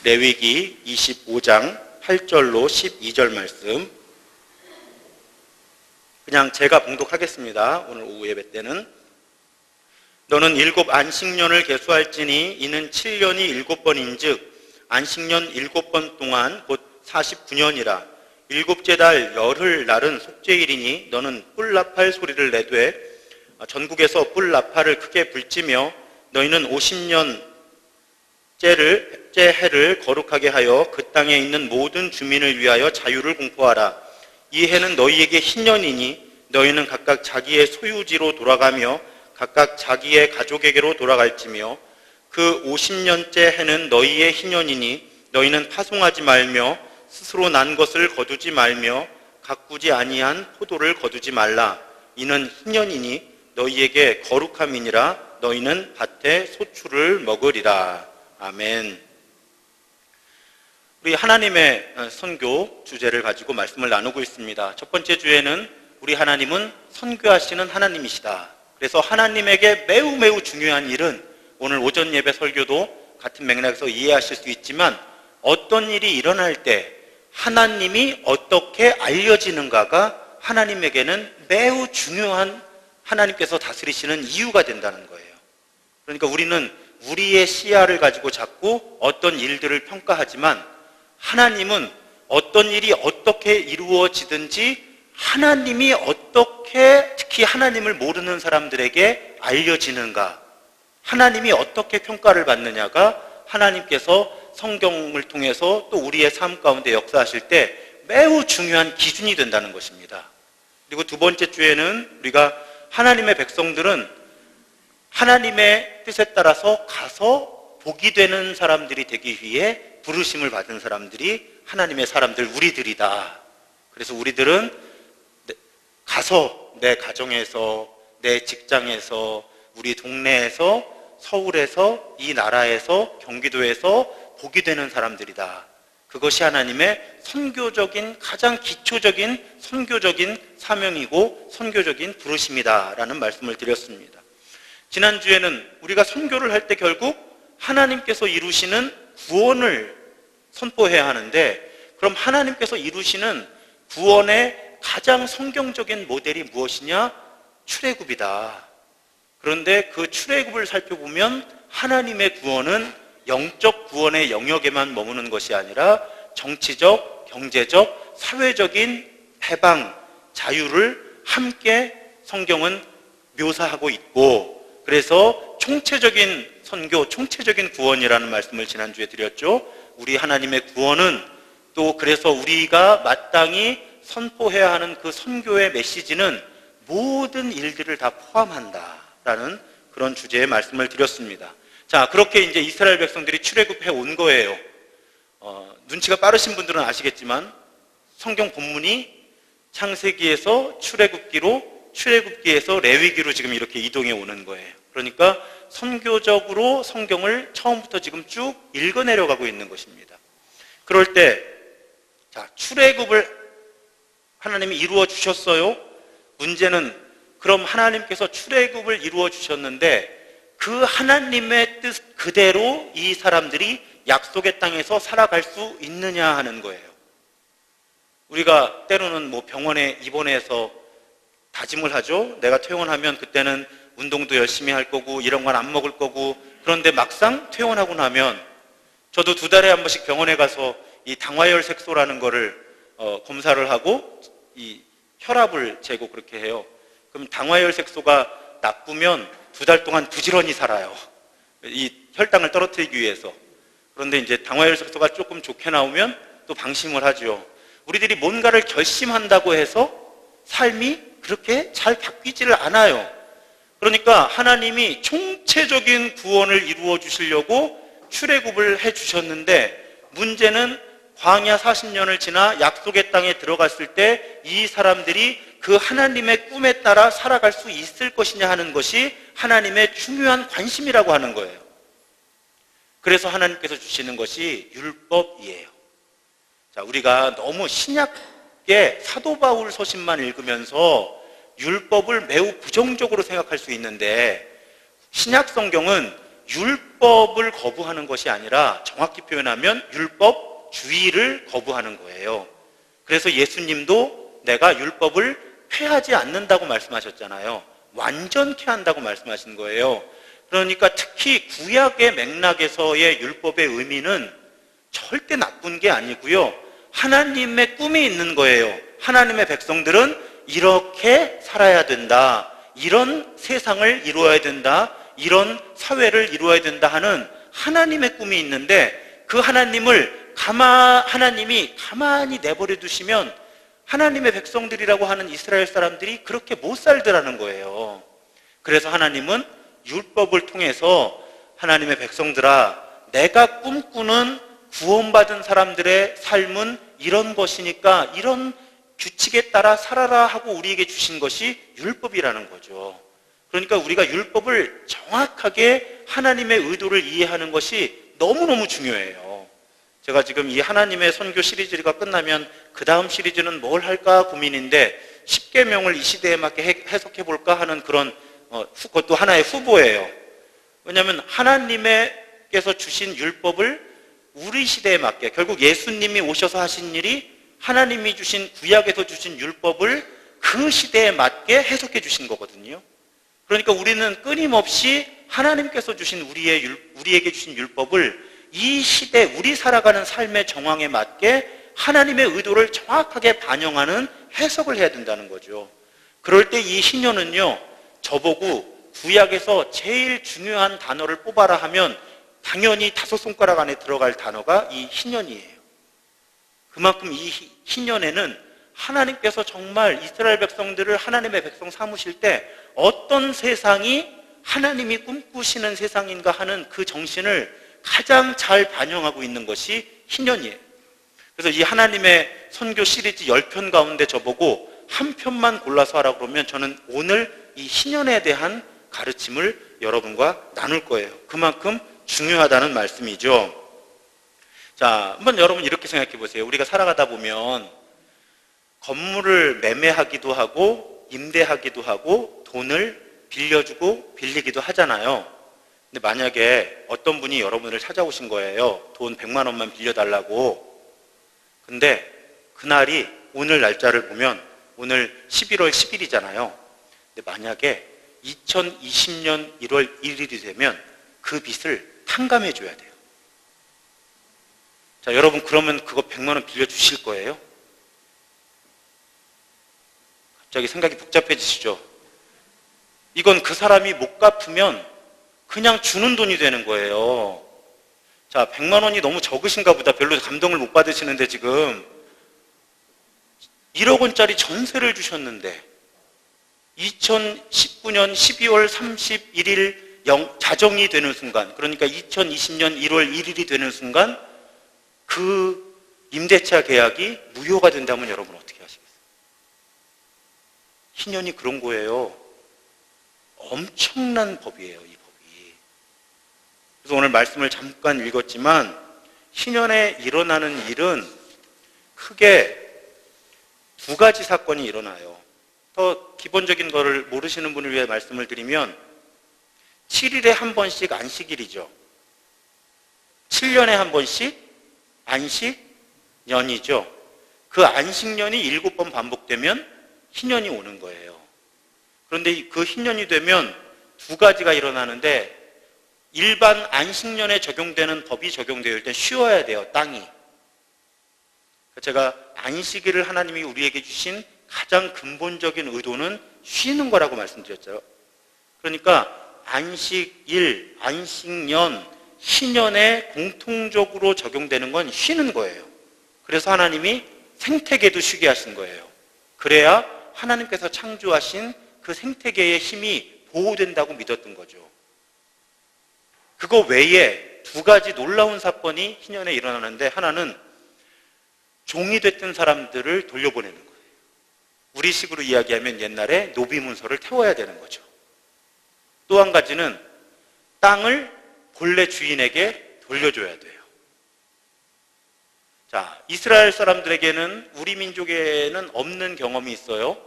레위기 25장 8절로 12절 말씀, 그냥 제가 봉독하겠습니다. 오늘 오후 예배 때는. 너는 7 안식년을 계수할지니 이는 7년이 7번인즉 안식년 7번 동안 곧 49년이라. 7째 달 열흘 날은 속죄일이니 너는 뿔나팔 소리를 내되 전국에서 뿔나팔을 크게 불지며 너희는 50년째 해를 거룩하게 하여 그 땅에 있는 모든 주민을 위하여 자유를 공포하라. 이 해는 너희에게 희년이니 너희는 각각 자기의 소유지로 돌아가며 각각 자기의 가족에게로 돌아갈지며 그 50년째 해는 너희의 희년이니 너희는 파송하지 말며 스스로 난 것을 거두지 말며 가꾸지 아니한 포도를 거두지 말라. 이는 희년이니 너희에게 거룩함이니라. 너희는 밭에 소출을 먹으리라. 아멘. 우리 하나님의 선교 주제를 가지고 말씀을 나누고 있습니다. 첫 번째 주에는 우리 하나님은 선교하시는 하나님이시다. 그래서 하나님에게 매우 중요한 일은, 오늘 오전 예배 설교도 같은 맥락에서 이해하실 수 있지만, 어떤 일이 일어날 때 하나님이 어떻게 알려지는가가 하나님에게는 매우 중요한, 하나님께서 다스리시는 이유가 된다는 거예요. 그러니까 우리는 우리의 시야를 가지고 자꾸 어떤 일들을 평가하지만, 하나님은 어떤 일이 어떻게 이루어지든지 하나님이 어떻게, 특히 하나님을 모르는 사람들에게 알려지는가, 하나님이 어떻게 평가를 받느냐가 하나님께서 성경을 통해서 또 우리의 삶 가운데 역사하실 때 매우 중요한 기준이 된다는 것입니다. 그리고 두 번째 주에는 우리가 하나님의 백성들은 하나님의 뜻에 따라서 가서 복이 되는 사람들이 되기 위해 부르심을 받은 사람들이 하나님의 사람들, 우리들이다. 그래서 우리들은 가서 내 가정에서, 내 직장에서, 우리 동네에서, 서울에서, 이 나라에서, 경기도에서 복이 되는 사람들이다. 그것이 하나님의 선교적인, 가장 기초적인 선교적인 사명이고 선교적인 부르심이다라는 말씀을 드렸습니다. 지난주에는 우리가 선교를 할 때 결국 하나님께서 이루시는 구원을 선포해야 하는데, 그럼 하나님께서 이루시는 구원의 가장 성경적인 모델이 무엇이냐? 출애굽이다. 그런데 그 출애굽을 살펴보면 하나님의 구원은 영적 구원의 영역에만 머무는 것이 아니라 정치적, 경제적, 사회적인 해방, 자유를 함께 성경은 묘사하고 있고, 그래서 총체적인 선교, 총체적인 구원이라는 말씀을 지난주에 드렸죠. 우리 하나님의 구원은 또 그래서 우리가 마땅히 선포해야 하는 그 선교의 메시지는 모든 일들을 다 포함한다라는 그런 주제의 말씀을 드렸습니다. 자, 그렇게 이제 이스라엘 백성들이 출애굽해 온 거예요. 눈치가 빠르신 분들은 아시겠지만 성경 본문이 창세기에서 출애굽기로, 출애굽기에서 레위기로 지금 이렇게 이동해 오는 거예요. 그러니까 선교적으로 성경을 처음부터 지금 쭉 읽어내려가고 있는 것입니다. 그럴 때, 자, 출애굽을 하나님이 이루어 주셨어요. 문제는, 그럼 하나님께서 출애굽을 이루어 주셨는데 그 하나님의 뜻 그대로 이 사람들이 약속의 땅에서 살아갈 수 있느냐 하는 거예요. 우리가 때로는 뭐 병원에 입원해서 다짐을 하죠. 내가 퇴원하면 그때는 운동도 열심히 할 거고 이런 건 안 먹을 거고. 그런데 막상 퇴원하고 나면, 저도 2달에 한 번씩 병원에 가서 이 당화혈 색소라는 거를 검사를 하고 이 혈압을 재고 그렇게 해요. 그럼 당화혈 색소가 나쁘면 2달 동안 부지런히 살아요. 이 혈당을 떨어뜨리기 위해서. 그런데 이제 당화혈 색소가 조금 좋게 나오면 또 방심을 하죠. 우리들이 뭔가를 결심한다고 해서 삶이 그렇게 잘 바뀌지를 않아요. 그러니까 하나님이 총체적인 구원을 이루어 주시려고 출애굽을 해 주셨는데, 문제는 광야 40년을 지나 약속의 땅에 들어갔을 때 이 사람들이 그 하나님의 꿈에 따라 살아갈 수 있을 것이냐 하는 것이 하나님의 중요한 관심이라고 하는 거예요. 그래서 하나님께서 주시는 것이 율법이에요. 자, 우리가 너무 신약의 사도 바울 서신만 읽으면서 율법을 매우 부정적으로 생각할 수 있는데, 신약 성경은 율법을 거부하는 것이 아니라 정확히 표현하면 율법주의를 거부하는 거예요. 그래서 예수님도 내가 율법을 폐하지 않는다고 말씀하셨잖아요. 완전케 한다고 말씀하신 거예요. 그러니까 특히 구약의 맥락에서의 율법의 의미는 절대 나쁜 게 아니고요. 하나님의 꿈이 있는 거예요. 하나님의 백성들은 이렇게 살아야 된다. 이런 세상을 이루어야 된다. 이런 사회를 이루어야 된다 하는 하나님의 꿈이 있는데 그 하나님을 하나님이 가만히 내버려 두시면 하나님의 백성들이라고 하는 이스라엘 사람들이 그렇게 못 살더라는 거예요. 그래서 하나님은 율법을 통해서 하나님의 백성들아, 내가 꿈꾸는 구원받은 사람들의 삶은 이런 것이니까 이런 규칙에 따라 살아라 하고 우리에게 주신 것이 율법이라는 거죠. 그러니까 우리가 율법을 정확하게 하나님의 의도를 이해하는 것이 너무너무 중요해요. 제가 지금 이 하나님의 선교 시리즈가 끝나면 그 다음 시리즈는 뭘 할까 고민인데 10계명을 이 시대에 맞게 해석해 볼까 하는 그런 그것도 하나의 후보예요. 왜냐하면 하나님께서 주신 율법을 우리 시대에 맞게, 결국 예수님이 오셔서 하신 일이 하나님이 주신 구약에서 주신 율법을 그 시대에 맞게 해석해 주신 거거든요. 그러니까 우리는 끊임없이 하나님께서 주신 우리에게 주신 율법을 이 시대, 우리 살아가는 삶의 정황에 맞게 하나님의 의도를 정확하게 반영하는 해석을 해야 된다는 거죠. 그럴 때 이 신년은요, 저보고 구약에서 제일 중요한 단어를 뽑아라 하면 당연히 5손가락 안에 들어갈 단어가 이 신년이에요. 그만큼 이 신년에는 하나님께서 정말 이스라엘 백성들을 하나님의 백성 삼으실 때 어떤 세상이 하나님이 꿈꾸시는 세상인가 하는 그 정신을 가장 잘 반영하고 있는 것이 신년이에요. 그래서 이 하나님의 선교 시리즈 10편 가운데 저보고 한 편만 골라서 하라고 그러면 저는 오늘 이 신년에 대한 가르침을 여러분과 나눌 거예요. 그만큼 중요하다는 말씀이죠. 자, 한번 여러분 이렇게 생각해 보세요. 우리가 살아가다 보면 건물을 매매하기도 하고 임대하기도 하고 돈을 빌려주고 빌리기도 하잖아요. 근데 만약에 어떤 분이 여러분을 찾아오신 거예요. 돈 100만 원만 빌려달라고. 근데 그날이 오늘 날짜를 보면 오늘 11월 10일이잖아요. 근데 만약에 2020년 1월 1일이 되면 그 빚을 탕감해 줘야 돼요. 자, 여러분 그러면 그거 100만 원 빌려주실 거예요? 갑자기 생각이 복잡해지시죠? 이건 그 사람이 못 갚으면 그냥 주는 돈이 되는 거예요. 자, 100만 원이 너무 적으신가 보다. 별로 감동을 못 받으시는데 지금 1억 원짜리 전세를 주셨는데 2019년 12월 31일 자정이 되는 순간, 그러니까 2020년 1월 1일이 되는 순간 그 임대차 계약이 무효가 된다면 여러분 어떻게 하시겠어요? 신년이 그런 거예요. 엄청난 법이에요, 이 법이. 그래서 오늘 말씀을 잠깐 읽었지만 신년에 일어나는 일은 크게 2가지 사건이 일어나요. 더 기본적인 거를 모르시는 분을 위해 말씀을 드리면 7일에 한 번씩 안식일이죠. 7년에 한 번씩 안식년이죠. 그 안식년이 7번 반복되면 희년이 오는 거예요. 그런데 그 희년이 되면 2가지가 일어나는데 일반 안식년에 적용되는 법이 적용되어 때 쉬어야 돼요, 땅이. 제가 안식일을 하나님이 우리에게 주신 가장 근본적인 의도는 쉬는 거라고 말씀드렸죠. 그러니까 안식일, 안식년, 희년에 공통적으로 적용되는 건 쉬는 거예요. 그래서 하나님이 생태계도 쉬게 하신 거예요. 그래야 하나님께서 창조하신 그 생태계의 힘이 보호된다고 믿었던 거죠. 그거 외에 2가지 놀라운 사건이 희년에 일어나는데 하나는 종이 됐던 사람들을 돌려보내는 거예요. 우리식으로 이야기하면 옛날에 노비문서를 태워야 되는 거죠. 또 한 가지는 땅을 본래 주인에게 돌려줘야 돼요. 자, 이스라엘 사람들에게는 우리 민족에는 없는 경험이 있어요.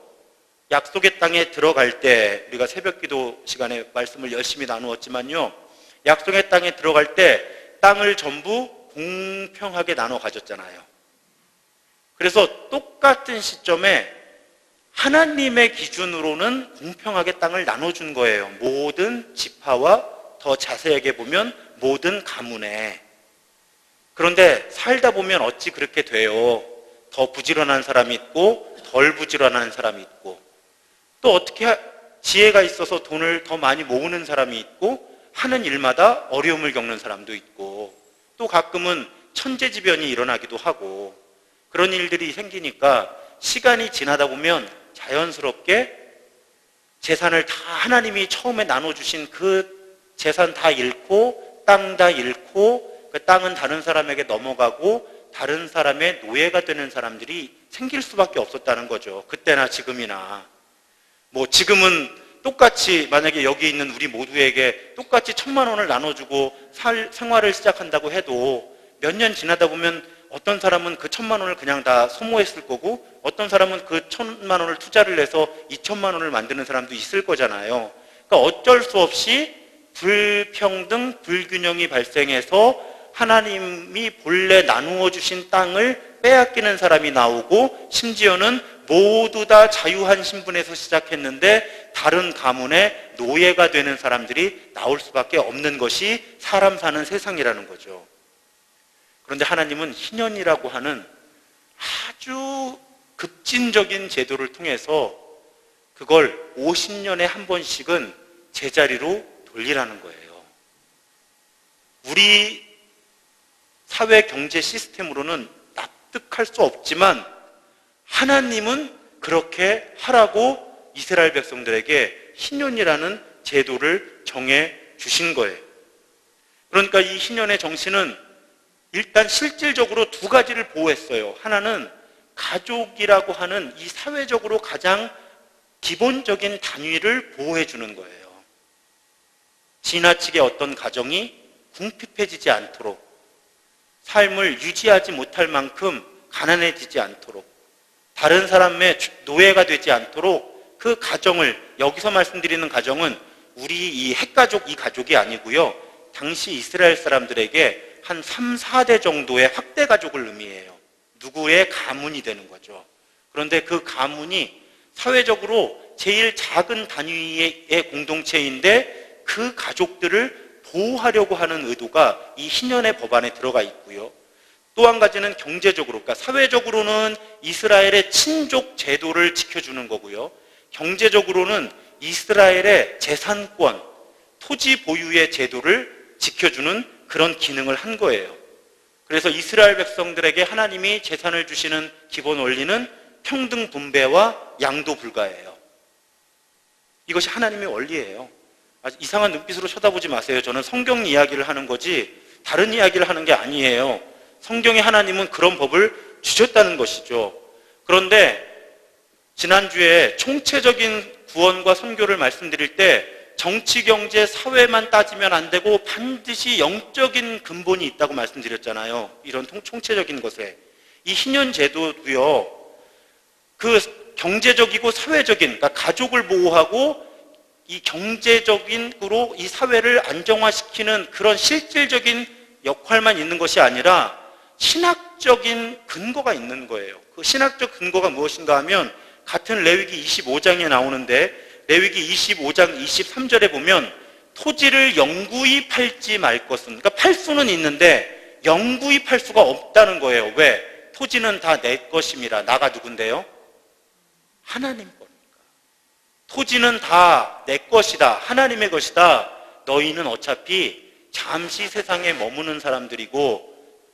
약속의 땅에 들어갈 때 우리가 새벽기도 시간에 말씀을 열심히 나누었지만요, 약속의 땅에 들어갈 때 땅을 전부 공평하게 나눠 가졌잖아요. 그래서 똑같은 시점에 하나님의 기준으로는 공평하게 땅을 나눠준 거예요. 모든 지파와 더 자세하게 보면 모든 가문에. 그런데 살다 보면 어찌 그렇게 돼요. 더 부지런한 사람이 있고 덜 부지런한 사람이 있고, 또 어떻게 지혜가 있어서 돈을 더 많이 모으는 사람이 있고, 하는 일마다 어려움을 겪는 사람도 있고, 또 가끔은 천재지변이 일어나기도 하고, 그런 일들이 생기니까 시간이 지나다 보면 자연스럽게 재산을 다 하나님이 처음에 나눠주신 그 재산 다 잃고, 땅 다 잃고, 그 땅은 다른 사람에게 넘어가고 다른 사람의 노예가 되는 사람들이 생길 수밖에 없었다는 거죠. 그때나 지금이나. 뭐 지금은 똑같이 만약에 여기 있는 우리 모두에게 똑같이 1,000만 원을 나눠주고 생활을 시작한다고 해도 몇 년 지나다 보면 어떤 사람은 그 1,000만 원을 그냥 다 소모했을 거고, 어떤 사람은 그 1,000만 원을 투자를 해서 2,000만 원을 만드는 사람도 있을 거잖아요. 그러니까 어쩔 수 없이 불평등, 불균형이 발생해서 하나님이 본래 나누어 주신 땅을 빼앗기는 사람이 나오고, 심지어는 모두 다 자유한 신분에서 시작했는데 다른 가문의 노예가 되는 사람들이 나올 수밖에 없는 것이 사람 사는 세상이라는 거죠. 그런데 하나님은 희년이라고 하는 아주 급진적인 제도를 통해서 그걸 50년에 한 번씩은 제자리로 돌리라는 거예요. 우리 사회 경제 시스템으로는 납득할 수 없지만 하나님은 그렇게 하라고 이스라엘 백성들에게 희년이라는 제도를 정해 주신 거예요. 그러니까 이 희년의 정신은 일단 실질적으로 두 가지를 보호했어요. 하나는 가족이라고 하는 이 사회적으로 가장 기본적인 단위를 보호해 주는 거예요. 지나치게 어떤 가정이 궁핍해지지 않도록, 삶을 유지하지 못할 만큼 가난해지지 않도록, 다른 사람의 노예가 되지 않도록 그 가정을, 여기서 말씀드리는 가정은 우리 이 핵가족, 이 가족이 아니고요, 당시 이스라엘 사람들에게 한 3, 4대 정도의 확대 가족을 의미해요. 누구의 가문이 되는 거죠. 그런데 그 가문이 사회적으로 제일 작은 단위의 공동체인데 그 가족들을 보호하려고 하는 의도가 이 희년의 법안에 들어가 있고요. 또 한 가지는 경제적으로, 그러니까 사회적으로는 이스라엘의 친족 제도를 지켜주는 거고요. 경제적으로는 이스라엘의 재산권, 토지 보유의 제도를 지켜주는 그런 기능을 한 거예요. 그래서 이스라엘 백성들에게 하나님이 재산을 주시는 기본 원리는 평등 분배와 양도 불가예요. 이것이 하나님의 원리예요. 아주 이상한 눈빛으로 쳐다보지 마세요. 저는 성경 이야기를 하는 거지 다른 이야기를 하는 게 아니에요. 성경에 하나님은 그런 법을 주셨다는 것이죠. 그런데 지난주에 총체적인 구원과 선교를 말씀드릴 때 정치, 경제, 사회만 따지면 안 되고 반드시 영적인 근본이 있다고 말씀드렸잖아요. 이런 총체적인 것에. 이 희년 제도도요, 그 경제적이고 사회적인, 그러니까 가족을 보호하고 이 경제적인으로 이 사회를 안정화시키는 그런 실질적인 역할만 있는 것이 아니라 신학적인 근거가 있는 거예요. 그 신학적 근거가 무엇인가 하면 같은 레위기 25장에 나오는데 레위기 25장 23절에 보면 토지를 영구히 팔지 말 것은, 그러니까 팔 수는 있는데 영구히 팔 수가 없다는 거예요. 왜? 토지는 다 내 것임이라. 나가 누군데요? 하나님 거니까. 토지는 다 내 것이다. 하나님의 것이다. 너희는 어차피 잠시 세상에 머무는 사람들이고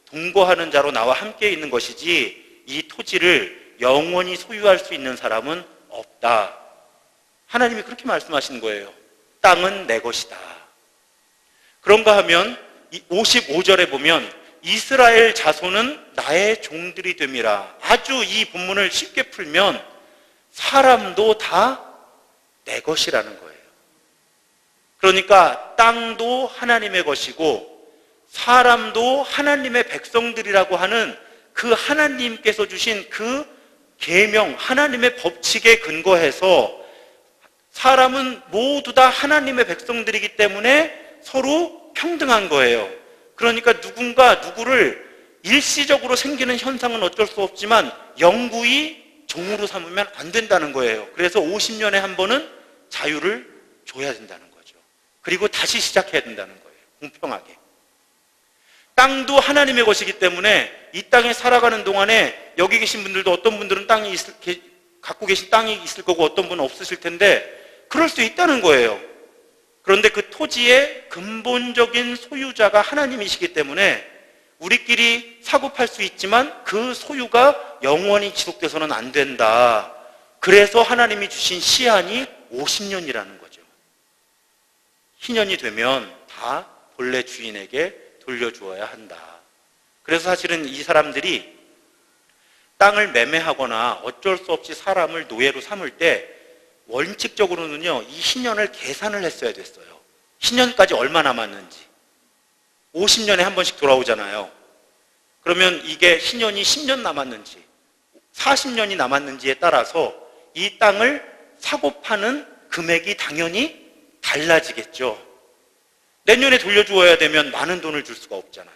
동거하는 자로 나와 함께 있는 것이지 이 토지를 영원히 소유할 수 있는 사람은 없다. 하나님이 그렇게 말씀하시는 거예요. 땅은 내 것이다. 그런가 하면 55절에 보면 이스라엘 자손은 나의 종들이 됨이라. 아주 이 본문을 쉽게 풀면 사람도 다 내 것이라는 거예요. 그러니까 땅도 하나님의 것이고 사람도 하나님의 백성들이라고 하는 그 하나님께서 주신 그 계명, 하나님의 법칙에 근거해서 사람은 모두 다 하나님의 백성들이기 때문에 서로 평등한 거예요. 그러니까 누구를 일시적으로 생기는 현상은 어쩔 수 없지만 영구히 종으로 삼으면 안 된다는 거예요. 그래서 50년에 한 번은 자유를 줘야 된다는 거죠. 그리고 다시 시작해야 된다는 거예요. 공평하게. 땅도 하나님의 것이기 때문에 이 땅에 살아가는 동안에 여기 계신 분들도 어떤 분들은 갖고 계신 땅이 있을 거고 어떤 분은 없으실 텐데 그럴 수 있다는 거예요. 그런데 그 토지의 근본적인 소유자가 하나님이시기 때문에 우리끼리 사고팔 수 있지만 그 소유가 영원히 지속돼서는 안 된다. 그래서 하나님이 주신 시한이 50년이라는 거죠. 희년이 되면 다 본래 주인에게 돌려주어야 한다. 그래서 사실은 이 사람들이 땅을 매매하거나 어쩔 수 없이 사람을 노예로 삼을 때 원칙적으로는요, 이 희년을 계산을 했어야 됐어요. 희년까지 얼마 남았는지. 50년에 한 번씩 돌아오잖아요. 그러면 이게 희년이 10년 남았는지 40년이 남았는지에 따라서 이 땅을 사고 파는 금액이 당연히 달라지겠죠. 내년에 돌려주어야 되면 많은 돈을 줄 수가 없잖아요.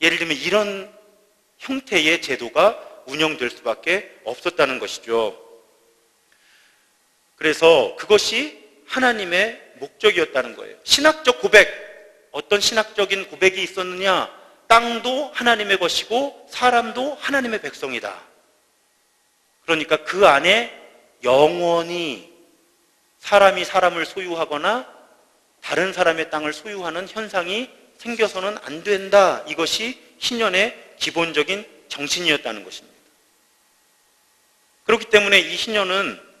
예를 들면 이런 형태의 제도가 운영될 수밖에 없었다는 것이죠. 그래서 그것이 하나님의 목적이었다는 거예요. 신학적 고백, 어떤 신학적인 고백이 있었느냐? 땅도 하나님의 것이고 사람도 하나님의 백성이다. 그러니까 그 안에 영원히 사람이 사람을 소유하거나 다른 사람의 땅을 소유하는 현상이 생겨서는 안 된다. 이것이 희년의 기본적인 정신이었다는 것입니다. 그렇기 때문에 이 희년은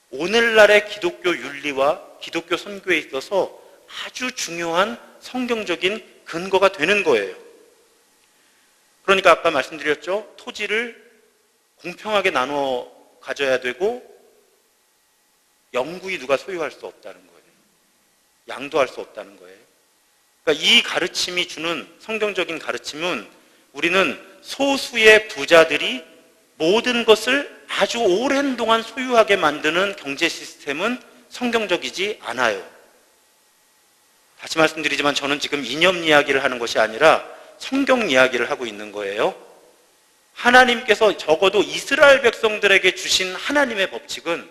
오늘날의 기독교 윤리와 기독교 선교에 있어서 아주 중요한 성경적인 근거가 되는 거예요. 그러니까 아까 말씀드렸죠. 토지를 공평하게 나눠 가져야 되고 영구히 누가 소유할 수 없다는 거예요. 양도할 수 없다는 거예요. 그러니까 이 가르침이 주는 성경적인 가르침은 우리는 소수의 부자들이 모든 것을 아주 오랜 동안 소유하게 만드는 경제 시스템은 성경적이지 않아요. 다시 말씀드리지만 저는 지금 이념 이야기를 하는 것이 아니라 성경 이야기를 하고 있는 거예요. 하나님께서 적어도 이스라엘 백성들에게 주신 하나님의 법칙은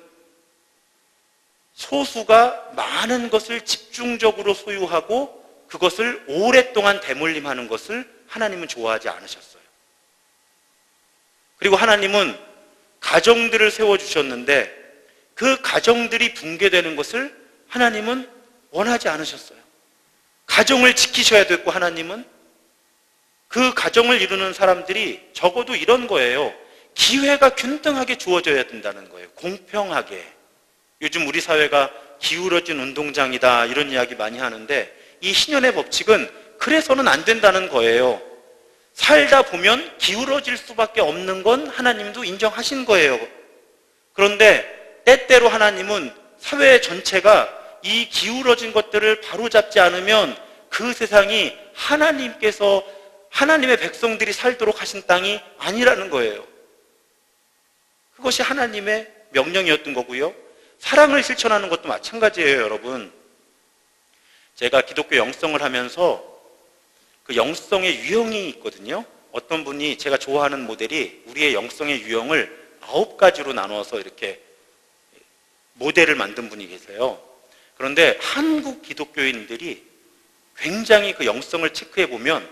소수가 많은 것을 집중적으로 소유하고 그것을 오랫동안 대물림하는 것을 하나님은 좋아하지 않으셨어요. 그리고 하나님은 가정들을 세워주셨는데 그 가정들이 붕괴되는 것을 하나님은 원하지 않으셨어요. 가정을 지키셔야 됐고 하나님은 그 가정을 이루는 사람들이 적어도 이런 거예요. 기회가 균등하게 주어져야 된다는 거예요. 공평하게. 요즘 우리 사회가 기울어진 운동장이다 이런 이야기 많이 하는데 이 희년의 법칙은 그래서는 안 된다는 거예요. 살다 보면 기울어질 수밖에 없는 건 하나님도 인정하신 거예요. 그런데 때때로 하나님은 사회 전체가 이 기울어진 것들을 바로잡지 않으면 그 세상이 하나님께서 하나님의 백성들이 살도록 하신 땅이 아니라는 거예요. 그것이 하나님의 명령이었던 거고요. 사랑을 실천하는 것도 마찬가지예요, 여러분. 제가 기독교 영성을 하면서 그 영성의 유형이 있거든요. 어떤 분이 제가 좋아하는 모델이 우리의 영성의 유형을 9가지로 나누어서 이렇게 모델을 만든 분이 계세요. 그런데 한국 기독교인들이 굉장히 그 영성을 체크해 보면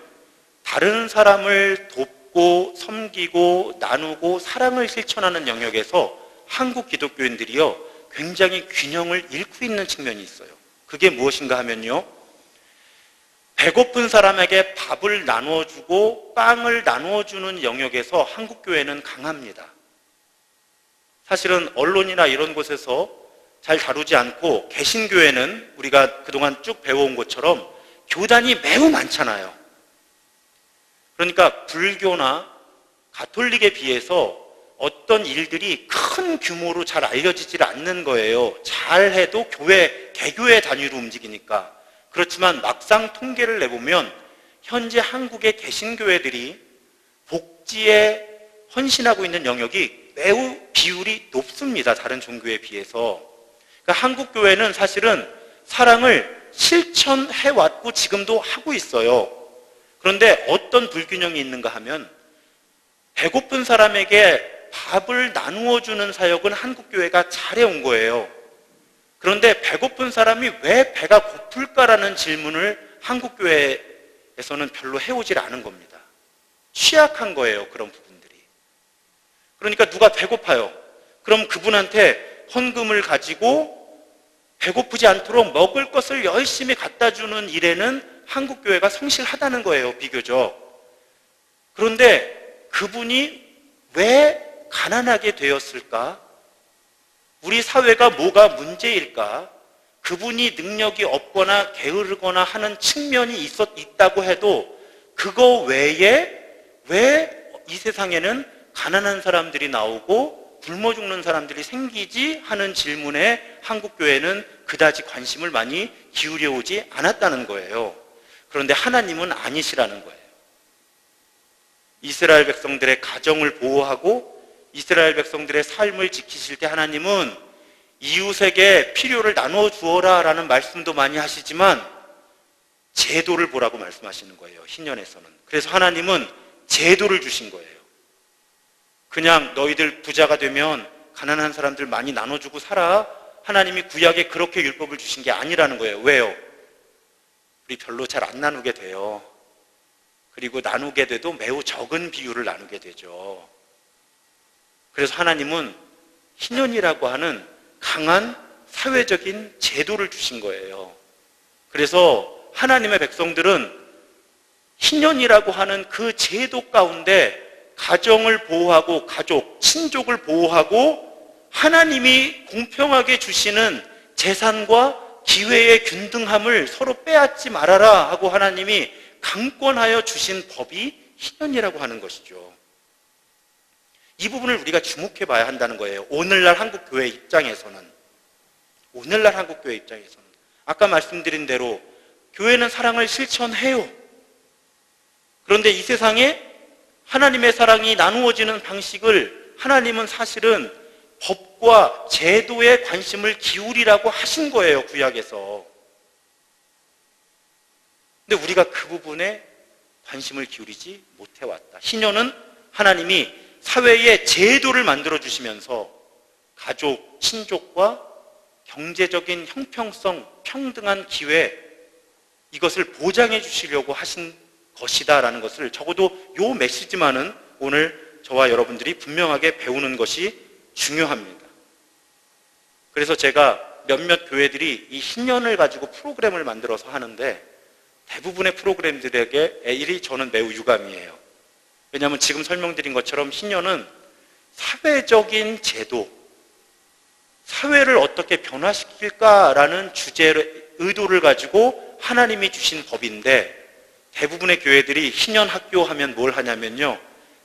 다른 사람을 돕고 섬기고 나누고 사랑을 실천하는 영역에서 한국 기독교인들이요 굉장히 균형을 잃고 있는 측면이 있어요. 그게 무엇인가 하면요, 배고픈 사람에게 밥을 나누어주고 빵을 나누어주는 영역에서 한국 교회는 강합니다. 사실은 언론이나 이런 곳에서 잘 다루지 않고 개신교회는 우리가 그동안 쭉 배워온 것처럼 교단이 매우 많잖아요. 그러니까 불교나 가톨릭에 비해서 어떤 일들이 큰 규모로 잘 알려지질 않는 거예요. 잘해도 개교회 단위로 움직이니까. 그렇지만 막상 통계를 내보면 현재 한국의 개신교회들이 복지에 헌신하고 있는 영역이 매우 비율이 높습니다. 다른 종교에 비해서. 그러니까 한국 교회는 사실은 사랑을 실천해왔고 지금도 하고 있어요. 그런데 어떤 불균형이 있는가 하면 배고픈 사람에게 밥을 나누어 주는 사역은 한국교회가 잘해온 거예요. 그런데 배고픈 사람이 왜 배가 고플까라는 질문을 한국교회에서는 별로 해오질 않은 겁니다. 취약한 거예요, 그런 부분들이. 그러니까 누가 배고파요. 그럼 그분한테 헌금을 가지고 배고프지 않도록 먹을 것을 열심히 갖다 주는 일에는 한국교회가 성실하다는 거예요, 비교적. 그런데 그분이 왜 가난하게 되었을까? 우리 사회가 뭐가 문제일까? 그분이 능력이 없거나 게으르거나 하는 측면이 있다고 해도 그거 외에 왜 이 세상에는 가난한 사람들이 나오고 굶어 죽는 사람들이 생기지 하는 질문에 한국교회는 그다지 관심을 많이 기울여 오지 않았다는 거예요. 그런데 하나님은 아니시라는 거예요. 이스라엘 백성들의 가정을 보호하고 이스라엘 백성들의 삶을 지키실 때 하나님은 이웃에게 필요를 나눠 주어라 라는 말씀도 많이 하시지만 제도를 보라고 말씀하시는 거예요, 신년에서는. 그래서 하나님은 제도를 주신 거예요. 그냥 너희들 부자가 되면 가난한 사람들 많이 나눠주고 살아. 하나님이 구약에 그렇게 율법을 주신 게 아니라는 거예요. 왜요? 우리 별로 잘 안 나누게 돼요. 그리고 나누게 돼도 매우 적은 비율을 나누게 되죠. 그래서 하나님은 신년이라고 하는 강한 사회적인 제도를 주신 거예요. 그래서 하나님의 백성들은 신년이라고 하는 그 제도 가운데 가정을 보호하고 가족, 친족을 보호하고 하나님이 공평하게 주시는 재산과 기회의 균등함을 서로 빼앗지 말아라 하고 하나님이 강권하여 주신 법이 신년이라고 하는 것이죠. 이 부분을 우리가 주목해 봐야 한다는 거예요. 오늘날 한국교회 입장에서는. 아까 말씀드린 대로 교회는 사랑을 실천해요. 그런데 이 세상에 하나님의 사랑이 나누어지는 방식을 하나님은 사실은 법과 제도에 관심을 기울이라고 하신 거예요, 구약에서. 근데 우리가 그 부분에 관심을 기울이지 못해왔다. 신년은 하나님이 사회에 제도를 만들어 주시면서 가족, 친족과 경제적인 형평성, 평등한 기회, 이것을 보장해 주시려고 하신 것이다라는 것을 적어도 요 메시지만은 오늘 저와 여러분들이 분명하게 배우는 것이 중요합니다. 그래서 제가 몇몇 교회들이 이 신년을 가지고 프로그램을 만들어서 하는데 대부분의 프로그램들에게 일이 저는 매우 유감이에요. 왜냐하면 지금 설명드린 것처럼 신년은 사회적인 제도, 사회를 어떻게 변화시킬까라는 주제를, 의도를 가지고 하나님이 주신 법인데 대부분의 교회들이 신년 학교 하면 뭘 하냐면요,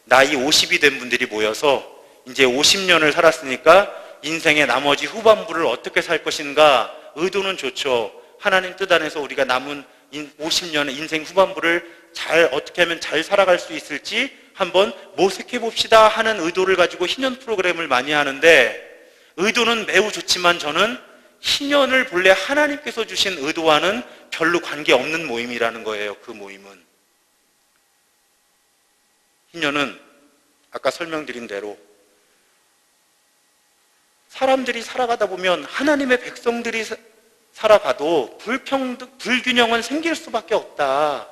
나이 50이 된 분들이 모여서 이제 50년을 살았으니까 인생의 나머지 후반부를 어떻게 살 것인가, 의도는 좋죠. 하나님 뜻 안에서 우리가 남은 50년의 인생 후반부를 어떻게 하면 잘 살아갈 수 있을지 한번 모색해 봅시다 하는 의도를 가지고 신년 프로그램을 많이 하는데, 의도는 매우 좋지만 저는 신년을 본래 하나님께서 주신 의도와는 별로 관계없는 모임이라는 거예요. 그 모임은. 신년은 아까 설명드린 대로 사람들이 살아가다 보면 하나님의 백성들이 살아가도 불균형은 생길 수밖에 없다.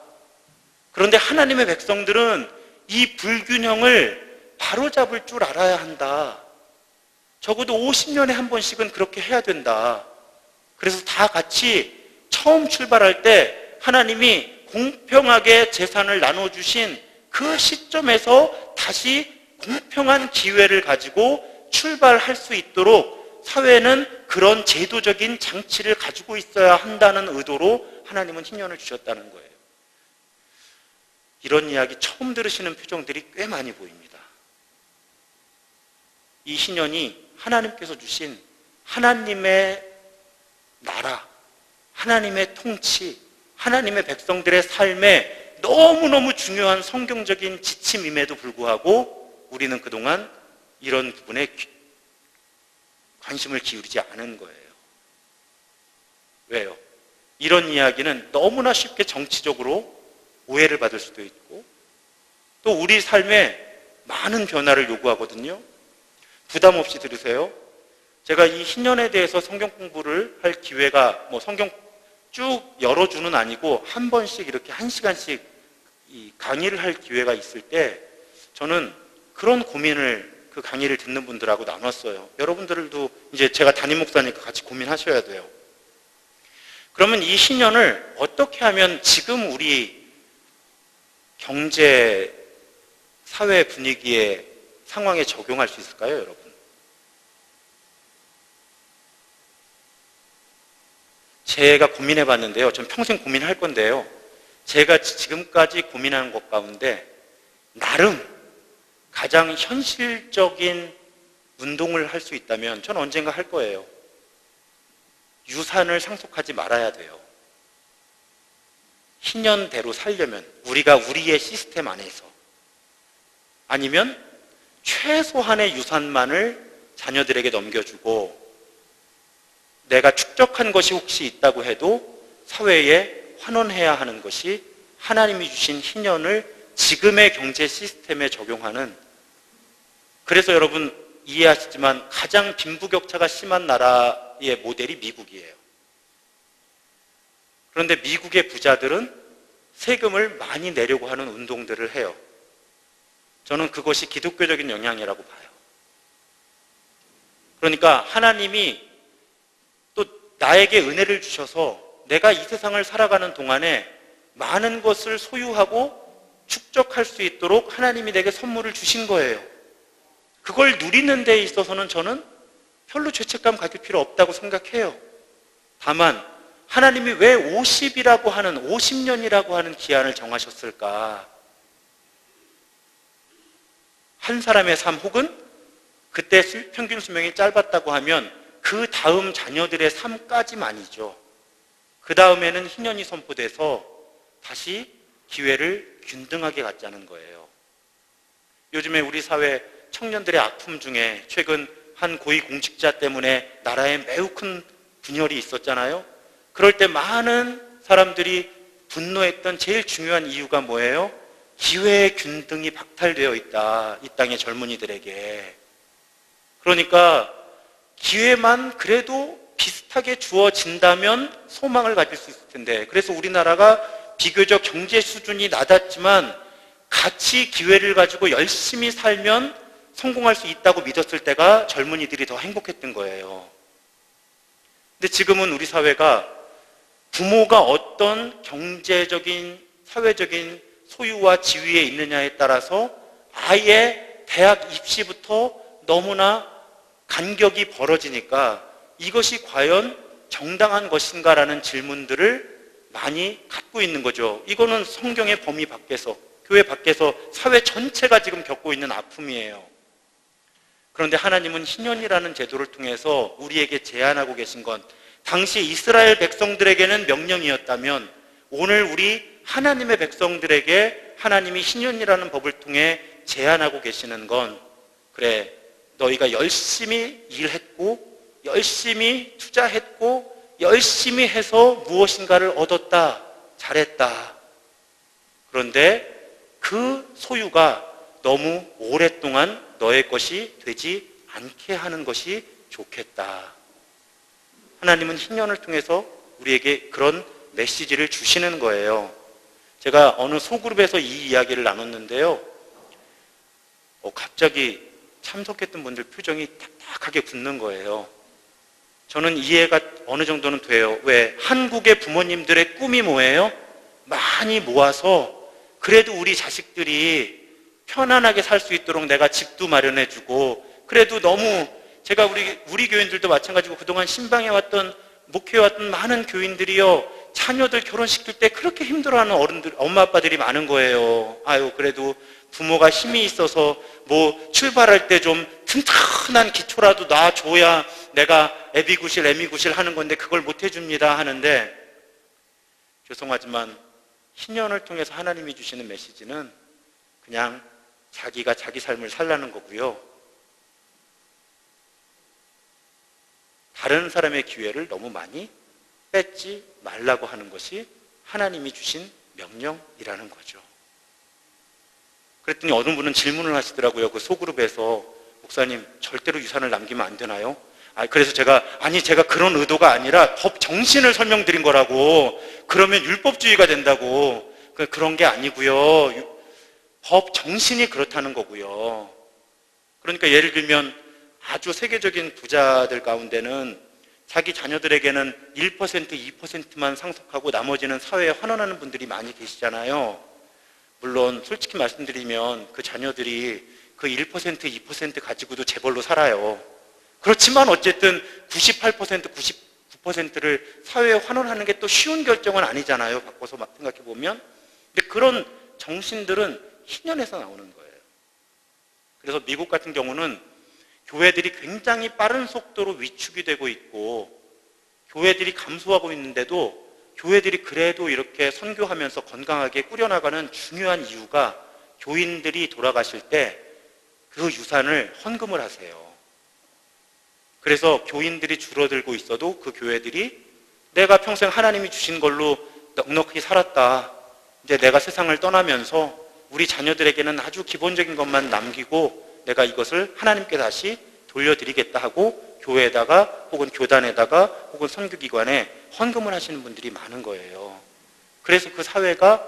그런데 하나님의 백성들은 이 불균형을 바로잡을 줄 알아야 한다. 적어도 50년에 한 번씩은 그렇게 해야 된다. 그래서 다 같이 처음 출발할 때 하나님이 공평하게 재산을 나눠주신 그 시점에서 다시 공평한 기회를 가지고 출발할 수 있도록 사회는 그런 제도적인 장치를 가지고 있어야 한다는 의도로 하나님은 신년을 주셨다는 거예요. 이런 이야기 처음 들으시는 표정들이 꽤 많이 보입니다. 이 신년이 하나님께서 주신 하나님의 나라, 하나님의 통치, 하나님의 백성들의 삶에 너무너무 중요한 성경적인 지침임에도 불구하고 우리는 그동안 이런 부분에 관심을 기울이지 않은 거예요. 왜요? 이런 이야기는 너무나 쉽게 정치적으로 오해를 받을 수도 있고 또 우리 삶에 많은 변화를 요구하거든요. 부담 없이 들으세요. 제가 이 희년에 대해서 성경 공부를 할 기회가 성경 쭉 여러 주는 아니고 한 번씩 이렇게 1시간씩 이 강의를 할 기회가 있을 때 저는 그런 고민을 그 강의를 듣는 분들하고 나눴어요. 여러분들도 이제 제가 담임 목사니까 같이 고민하셔야 돼요. 그러면 이 희년을 어떻게 하면 지금 우리 경제, 사회 분위기에 상황에 적용할 수 있을까요, 여러분? 제가 고민해 봤는데요. 전 평생 고민할 건데요. 제가 지금까지 고민하는 것 가운데 나름 가장 현실적인 운동을 할 수 있다면 전 언젠가 할 거예요. 유산을 상속하지 말아야 돼요. 희년대로 살려면 우리가 우리의 시스템 안에서 아니면 최소한의 유산만을 자녀들에게 넘겨주고 내가 축적한 것이 혹시 있다고 해도 사회에 환원해야 하는 것이 하나님이 주신 희년을 지금의 경제 시스템에 적용하는, 그래서 여러분 이해하시지만 가장 빈부격차가 심한 나라의 모델이 미국이에요. 그런데 미국의 부자들은 세금을 많이 내려고 하는 운동들을 해요. 저는 그것이 기독교적인 영향이라고 봐요. 그러니까 하나님이 또 나에게 은혜를 주셔서 내가 이 세상을 살아가는 동안에 많은 것을 소유하고 축적할 수 있도록 하나님이 내게 선물을 주신 거예요. 그걸 누리는 데 있어서는 저는 별로 죄책감 가질 필요 없다고 생각해요. 다만 하나님이 왜 50이라고 하는 50년이라고 하는 기한을 정하셨을까? 한 사람의 삶 혹은 그때 평균 수명이 짧았다고 하면 그 다음 자녀들의 삶까지만이죠. 그 다음에는 희년이 선포돼서 다시 기회를 균등하게 갖자는 거예요. 요즘에 우리 사회 청년들의 아픔 중에 최근 한 고위공직자 때문에 나라에 매우 큰 분열이 있었잖아요. 그럴 때 많은 사람들이 분노했던 제일 중요한 이유가 뭐예요? 기회의 균등이 박탈되어 있다, 이 땅의 젊은이들에게. 그러니까 기회만 그래도 비슷하게 주어진다면 소망을 가질 수 있을 텐데, 그래서 우리나라가 비교적 경제 수준이 낮았지만 같이 기회를 가지고 열심히 살면 성공할 수 있다고 믿었을 때가 젊은이들이 더 행복했던 거예요. 근데 지금은 우리 사회가 부모가 어떤 경제적인, 사회적인 소유와 지위에 있느냐에 따라서 아예 대학 입시부터 너무나 간격이 벌어지니까 이것이 과연 정당한 것인가라는 질문들을 많이 갖고 있는 거죠. 이거는 성경의 범위 밖에서, 교회 밖에서 사회 전체가 지금 겪고 있는 아픔이에요. 그런데 하나님은 희년이라는 제도를 통해서 우리에게 제안하고 계신 건, 당시 이스라엘 백성들에게는 명령이었다면 오늘 우리 하나님의 백성들에게 하나님이 희년이라는 법을 통해 제안하고 계시는 건, 그래, 너희가 열심히 일했고 열심히 투자했고 열심히 해서 무엇인가를 얻었다, 잘했다. 그런데 그 소유가 너무 오랫동안 너의 것이 되지 않게 하는 것이 좋겠다. 하나님은 희년을 통해서 우리에게 그런 메시지를 주시는 거예요. 제가 어느 소그룹에서 이 이야기를 나눴는데요. 갑자기 참석했던 분들 표정이 딱딱하게 굳는 거예요. 저는 이해가 어느 정도는 돼요. 왜? 한국의 부모님들의 꿈이 뭐예요? 많이 모아서 그래도 우리 자식들이 편안하게 살 수 있도록 내가 집도 마련해주고, 그래도 너무 제가 우리 교인들도 마찬가지고 그동안 신방해왔던, 목회해왔던 많은 교인들이요, 자녀들 결혼시킬 때 그렇게 힘들어하는 어른들, 엄마 아빠들이 많은 거예요. 아유, 그래도 부모가 힘이 있어서 뭐 출발할 때 좀 튼튼한 기초라도 놔줘야 내가 애비구실 애미구실 하는 건데 그걸 못 해줍니다 하는데, 죄송하지만 희년을 통해서 하나님이 주시는 메시지는 그냥 자기가 자기 삶을 살라는 거고요. 다른 사람의 기회를 너무 많이 뺏지 말라고 하는 것이 하나님이 주신 명령이라는 거죠. 그랬더니 어느 분은 질문을 하시더라고요. 그 소그룹에서 목사님 절대로 유산을 남기면 안 되나요? 그래서 제가 그런 의도가 아니라 법 정신을 설명드린 거라고. 그러면 율법주의가 된다고. 그런 게 아니고요. 법 정신이 그렇다는 거고요. 그러니까 예를 들면 아주 세계적인 부자들 가운데는 자기 자녀들에게는 1%, 2%만 상속하고 나머지는 사회에 환원하는 분들이 많이 계시잖아요. 물론 솔직히 말씀드리면 그 자녀들이 그 1%, 2% 가지고도 재벌로 살아요. 그렇지만 어쨌든 98%, 99%를 사회에 환원하는 게 또 쉬운 결정은 아니잖아요. 바꿔서 생각해 보면. 근데 그런 정신들은 희년에서 나오는 거예요. 그래서 미국 같은 경우는 교회들이 굉장히 빠른 속도로 위축이 되고 있고 교회들이 감소하고 있는데도 교회들이 그래도 이렇게 선교하면서 건강하게 꾸려나가는 중요한 이유가 교인들이 돌아가실 때 그 유산을 헌금을 하세요. 그래서 교인들이 줄어들고 있어도 그 교회들이 내가 평생 하나님이 주신 걸로 넉넉히 살았다. 이제 내가 세상을 떠나면서 우리 자녀들에게는 아주 기본적인 것만 남기고 내가 이것을 하나님께 다시 돌려드리겠다 하고 교회에다가 혹은 교단에다가 혹은 선교기관에 헌금을 하시는 분들이 많은 거예요. 그래서 그 사회가,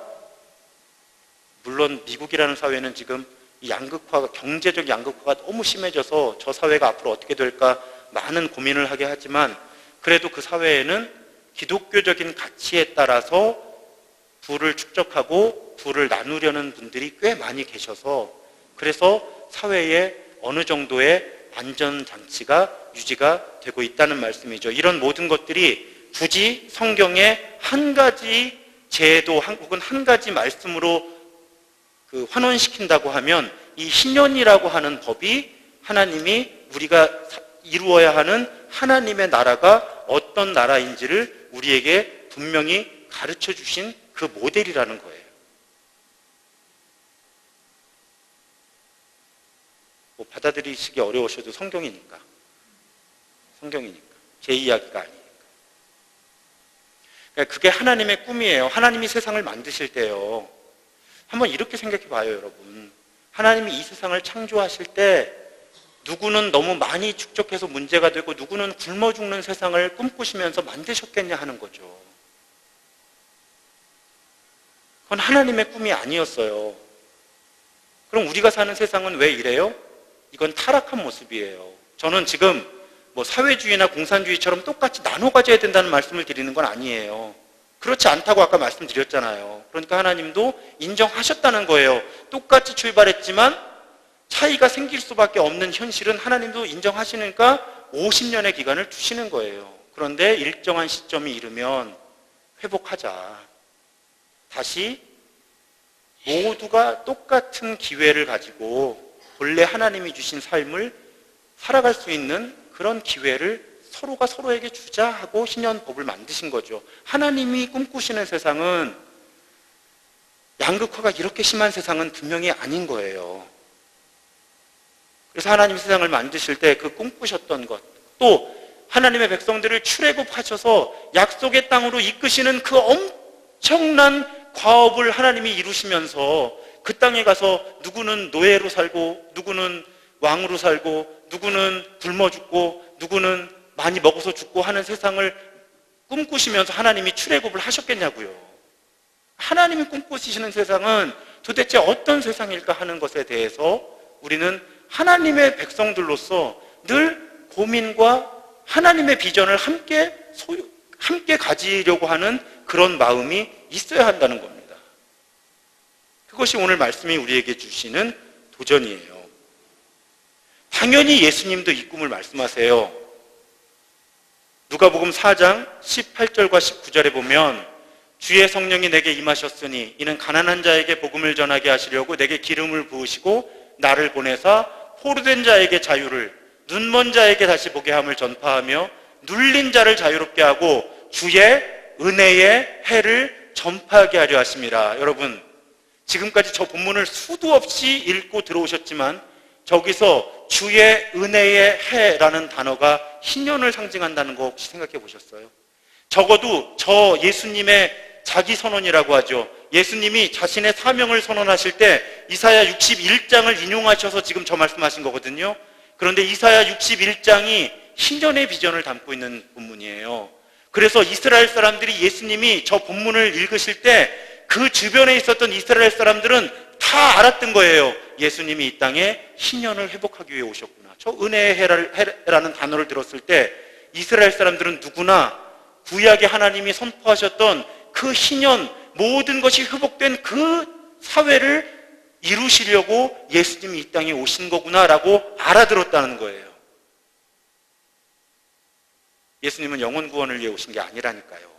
물론 미국이라는 사회는 지금 이 양극화가, 경제적 양극화가 너무 심해져서 저 사회가 앞으로 어떻게 될까 많은 고민을 하게 하지만 그래도 그 사회에는 기독교적인 가치에 따라서 부를 축적하고 부를 나누려는 분들이 꽤 많이 계셔서 그래서 사회에 어느 정도의 안전장치가 유지가 되고 있다는 말씀이죠. 이런 모든 것들이 굳이 성경의 한 가지 제도 혹은 한 가지 말씀으로 환원시킨다고 하면 이 희년이라고 하는 법이 하나님이 우리가 이루어야 하는 하나님의 나라가 어떤 나라인지를 우리에게 분명히 가르쳐 주신 그 모델이라는 거예요. 받아들이시기 어려우셔도 성경이니까. 제 이야기가 아니니까. 그러니까 그게 하나님의 꿈이에요. 하나님이 세상을 만드실 때요. 한번 이렇게 생각해 봐요, 여러분. 하나님이 이 세상을 창조하실 때 누구는 너무 많이 축적해서 문제가 되고 누구는 굶어 죽는 세상을 꿈꾸시면서 만드셨겠냐 하는 거죠. 그건 하나님의 꿈이 아니었어요. 그럼 우리가 사는 세상은 왜 이래요? 이건 타락한 모습이에요. 저는 지금 사회주의나 공산주의처럼 똑같이 나눠 가져야 된다는 말씀을 드리는 건 아니에요. 그렇지 않다고 아까 말씀드렸잖아요. 그러니까 하나님도 인정하셨다는 거예요. 똑같이 출발했지만 차이가 생길 수밖에 없는 현실은 하나님도 인정하시니까 50년의 기간을 두시는 거예요. 그런데 일정한 시점이 이르면 회복하자. 다시 모두가 똑같은 기회를 가지고 본래 하나님이 주신 삶을 살아갈 수 있는 그런 기회를 서로가 서로에게 주자 하고 신년법을 만드신 거죠. 하나님이 꿈꾸시는 세상은, 양극화가 이렇게 심한 세상은 분명히 아닌 거예요. 그래서 하나님이 세상을 만드실 때 그 꿈꾸셨던 것, 또 하나님의 백성들을 출애굽하셔서 약속의 땅으로 이끄시는 그 엄청난 과업을 하나님이 이루시면서 그 땅에 가서 누구는 노예로 살고 누구는 왕으로 살고 누구는 굶어 죽고 누구는 많이 먹어서 죽고 하는 세상을 꿈꾸시면서 하나님이 출애굽을 하셨겠냐고요. 하나님이 꿈꾸시는 세상은 도대체 어떤 세상일까 하는 것에 대해서 우리는 하나님의 백성들로서 늘 고민과 하나님의 비전을 함께 가지려고 하는 그런 마음이 있어야 한다는 겁니다. 그것이 오늘 말씀이 우리에게 주시는 도전이에요. 당연히 예수님도 이 꿈을 말씀하세요. 누가복음 4장 18절과 19절에 보면 주의 성령이 내게 임하셨으니 이는 가난한 자에게 복음을 전하게 하시려고 내게 기름을 부으시고 나를 보내사 포로된 자에게 자유를, 눈먼 자에게 다시 보게 함을 전파하며 눌린 자를 자유롭게 하고 주의 은혜의 해를 전파하게 하려 하심이라. 여러분, 지금까지 저 본문을 수도 없이 읽고 들어오셨지만 저기서 주의 은혜의 해라는 단어가 희년을 상징한다는 거 혹시 생각해 보셨어요? 적어도 저 예수님의 자기 선언이라고 하죠. 예수님이 자신의 사명을 선언하실 때 이사야 61장을 인용하셔서 지금 저 말씀하신 거거든요. 그런데 이사야 61장이 신년의 비전을 담고 있는 본문이에요. 그래서 이스라엘 사람들이 예수님이 저 본문을 읽으실 때 그 주변에 있었던 이스라엘 사람들은 다 알았던 거예요. 예수님이 이 땅에 신년을 회복하기 위해 오셨구나. 저 은혜의 해라는 단어를 들었을 때 이스라엘 사람들은 누구나 구약의 하나님이 선포하셨던 그 신년, 모든 것이 회복된 그 사회를 이루시려고 예수님이 이 땅에 오신 거구나라고 알아들었다는 거예요. 예수님은 영혼 구원을 위해 오신 게 아니라니까요.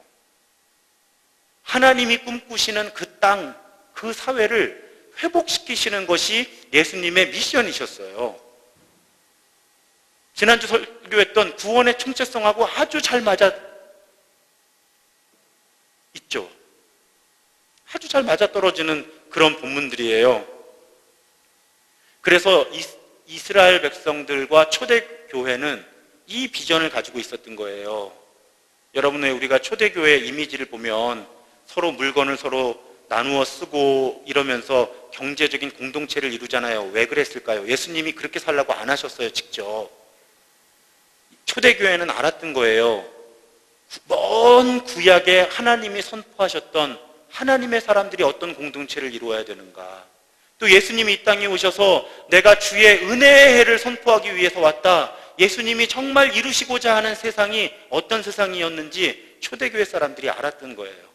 하나님이 꿈꾸시는 그 땅, 그 사회를 회복시키시는 것이 예수님의 미션이셨어요. 지난주 설교했던 구원의 총체성하고 아주 잘 맞아 있죠. 아주 잘 맞아떨어지는 그런 본문들이에요. 그래서 이스라엘 백성들과 초대교회는 이 비전을 가지고 있었던 거예요. 여러분, 왜 우리가 초대교회 이미지를 보면 서로 물건을 서로 나누어 쓰고 이러면서 경제적인 공동체를 이루잖아요. 왜 그랬을까요? 예수님이 그렇게 살라고 안 하셨어요, 직접. 초대교회는 알았던 거예요. 먼 구약에 하나님이 선포하셨던 하나님의 사람들이 어떤 공동체를 이루어야 되는가. 또 예수님이 이 땅에 오셔서 내가 주의 은혜의 해를 선포하기 위해서 왔다. 예수님이 정말 이루시고자 하는 세상이 어떤 세상이었는지 초대교회 사람들이 알았던 거예요.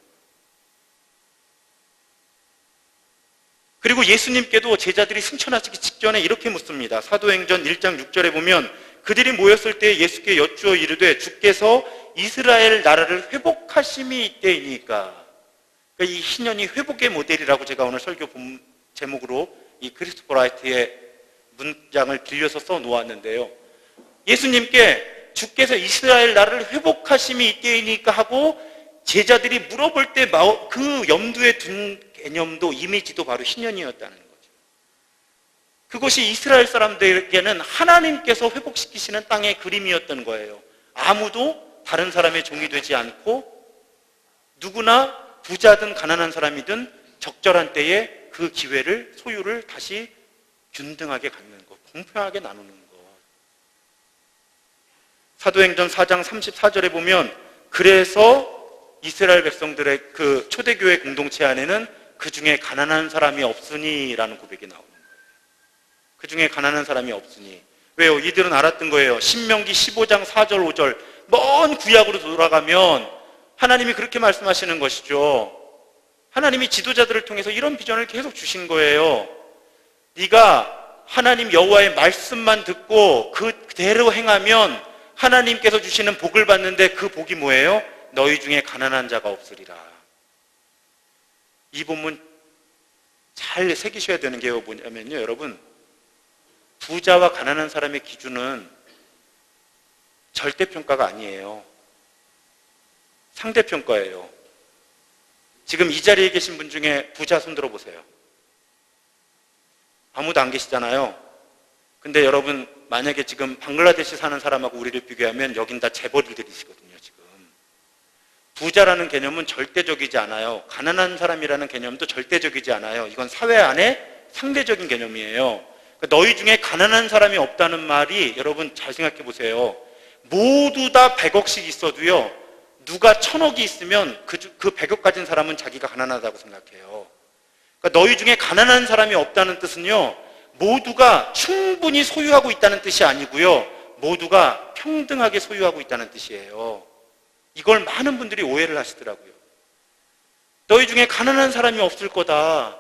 그리고 예수님께도 제자들이 승천하시기 직전에 이렇게 묻습니다. 사도행전 1장 6절에 보면 그들이 모였을 때 예수께 여쭈어 이르되 주께서 이스라엘 나라를 회복하심이 이때이니까. 그러니까 이 신년이 회복의 모델이라고 제가 오늘 설교 제목으로 이 크리스토퍼 라이트의 문장을 빌려서 써놓았는데요. 예수님께 주께서 이스라엘 나라를 회복하심이 이때이니까 하고 제자들이 물어볼 때 그 염두에 둔 개념도 이미지도 바로 신년이었다는 거죠. 그것이 이스라엘 사람들에게는 하나님께서 회복시키시는 땅의 그림이었던 거예요. 아무도 다른 사람의 종이 되지 않고 누구나 부자든 가난한 사람이든 적절한 때에 그 기회를, 소유를 다시 균등하게 갖는 것, 공평하게 나누는 것. 사도행전 4장 34절에 보면 그래서 이스라엘 백성들의 그 초대교회 공동체 안에는 그 중에 가난한 사람이 없으니 라는 고백이 나오는 거예요. 그 중에 가난한 사람이 없으니. 왜요? 이들은 알았던 거예요. 신명기 15장 4절 5절 먼 구약으로 돌아가면 하나님이 그렇게 말씀하시는 것이죠. 하나님이 지도자들을 통해서 이런 비전을 계속 주신 거예요. 네가 하나님 여호와의 말씀만 듣고 그대로 행하면 하나님께서 주시는 복을 받는데 그 복이 뭐예요? 너희 중에 가난한 자가 없으리라. 이 본문 잘 새기셔야 되는 게 뭐냐면요, 여러분, 부자와 가난한 사람의 기준은 절대평가가 아니에요. 상대평가예요. 지금 이 자리에 계신 분 중에 부자 손 들어보세요. 아무도 안 계시잖아요. 근데 여러분, 만약에 지금 방글라데시 사는 사람하고 우리를 비교하면 여긴 다 재벌들이시거든요, 지금. 부자라는 개념은 절대적이지 않아요. 가난한 사람이라는 개념도 절대적이지 않아요. 이건 사회 안에 상대적인 개념이에요. 그러니까 너희 중에 가난한 사람이 없다는 말이, 여러분 잘 생각해 보세요. 모두 다 100억씩 있어도요, 누가 1000억이 있으면 그 100억 가진 사람은 자기가 가난하다고 생각해요. 그러니까 너희 중에 가난한 사람이 없다는 뜻은요, 모두가 충분히 소유하고 있다는 뜻이 아니고요, 모두가 평등하게 소유하고 있다는 뜻이에요. 이걸 많은 분들이 오해를 하시더라고요. 너희 중에 가난한 사람이 없을 거다.